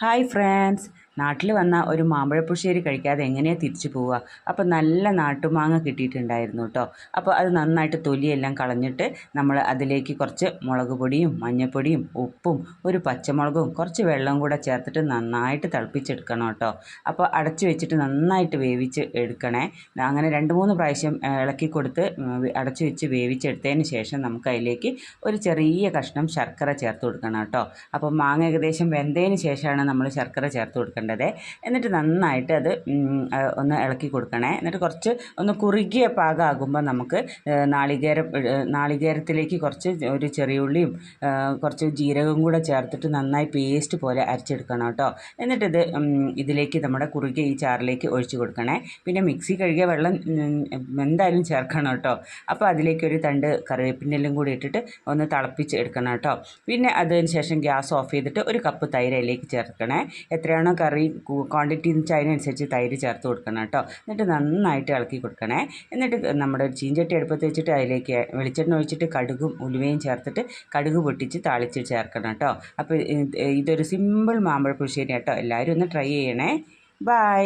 Hi friends, നാട്ടിൽ വന്ന ഒരു മാമ്പഴപ്പുളിശ്ശേരി കഴിക്കാതെ എങ്ങനെയാണ് തിരിച്ചു പോവുക. അപ്പോൾ നല്ല നാട്ടുമാങ്ങ കിട്ടിയിട്ടുണ്ടായിരുന്നു കേട്ടോ. അപ്പോൾ അത് നന്നായിട്ട് തൊലിയെല്ലാം കളഞ്ഞിട്ട് നമ്മൾ അതിലേക്ക് കുറച്ച് മുളക് പൊടിയും മഞ്ഞൾപ്പൊടിയും ഉപ്പും ഒരു പച്ചമുളകും കുറച്ച് വെള്ളം കൂടെ ചേർത്തിട്ട് നന്നായിട്ട് തിളപ്പിച്ചെടുക്കണം കേട്ടോ. അപ്പോൾ അടച്ച് വെച്ചിട്ട് നന്നായിട്ട് വേവിച്ച് എടുക്കണേ. അങ്ങനെ 2-3 പ്രാവശ്യം ഇളക്കി കൊടുത്ത് അടച്ച് വെച്ച് വേവിച്ചെടുത്തതിന് ശേഷം നമുക്ക് അതിലേക്ക് ഒരു ചെറിയ കഷ്ണം ശർക്കര ചേർത്ത് കൊടുക്കണം കേട്ടോ. അപ്പോൾ മാങ്ങ ഏകദേശം വെന്തതിന് ശേഷമാണ് നമ്മൾ ശർക്കര ചേർത്ത് കൊടുക്കേണ്ടത്. എന്നിട്ട് നന്നായിട്ട് അത് ഒന്ന് ഇളക്കി കൊടുക്കണേ. എന്നിട്ട് കുറച്ച് ഒന്ന് കുറുകിയ പാകമാകുമ്പോൾ നമുക്ക് നാളികേരത്തിലേക്ക് കുറച്ച് ഒരു ചെറിയ ഉള്ളിയും കുറച്ച് ജീരകം കൂടെ ചേർത്തിട്ട് നന്നായി പേസ്റ്റ് പോലെ അരച്ചെടുക്കണം കേട്ടോ. എന്നിട്ടിത് ഇതിലേക്ക് നമ്മുടെ കുറുകിയ ഈ ചാറിലേക്ക് ഒഴിച്ച് കൊടുക്കണേ. പിന്നെ മിക്സി കഴുകിയ വെള്ളം എന്തായാലും ചേർക്കണം കേട്ടോ. അപ്പോൾ അതിലേക്ക് ഒരു തണ്ട് കറിവേപ്പിനെല്ലാം കൂടി ഇട്ടിട്ട് ഒന്ന് തിളപ്പിച്ച് എടുക്കണം കേട്ടോ. പിന്നെ അതിന് ശേഷം ഗ്യാസ് ഓഫ് ചെയ്തിട്ട് ഒരു കപ്പ് തൈര് അതിലേക്ക് ചേർക്കണേ. എത്രയാണോ കറി ക്വാണ്ടിറ്റി എന്ന് വെച്ചാൽ അതിനനുസരിച്ച് തൈര് ചേർത്ത് കൊടുക്കണം കേട്ടോ. എന്നിട്ട് നന്നായിട്ട് ഇളക്കി കൊടുക്കണേ. എന്നിട്ട് നമ്മുടെ ഒരു ചീഞ്ചട്ടി അടുപ്പത്ത് വെച്ചിട്ട് അതിലേക്ക് വെളിച്ചെണ്ണ ഒഴിച്ചിട്ട് കടുകും ഉലുവയും ചേർത്തിട്ട് കടുക് പൊട്ടിച്ച് താളിച്ച് ചേർക്കണം കേട്ടോ. അപ്പോൾ ഇതൊരു സിമ്പിൾ മാമ്പഴ പുളിശ്ശേരി കേട്ടോ. എല്ലാവരും ഒന്ന് ട്രൈ ചെയ്യണേ. ബൈ.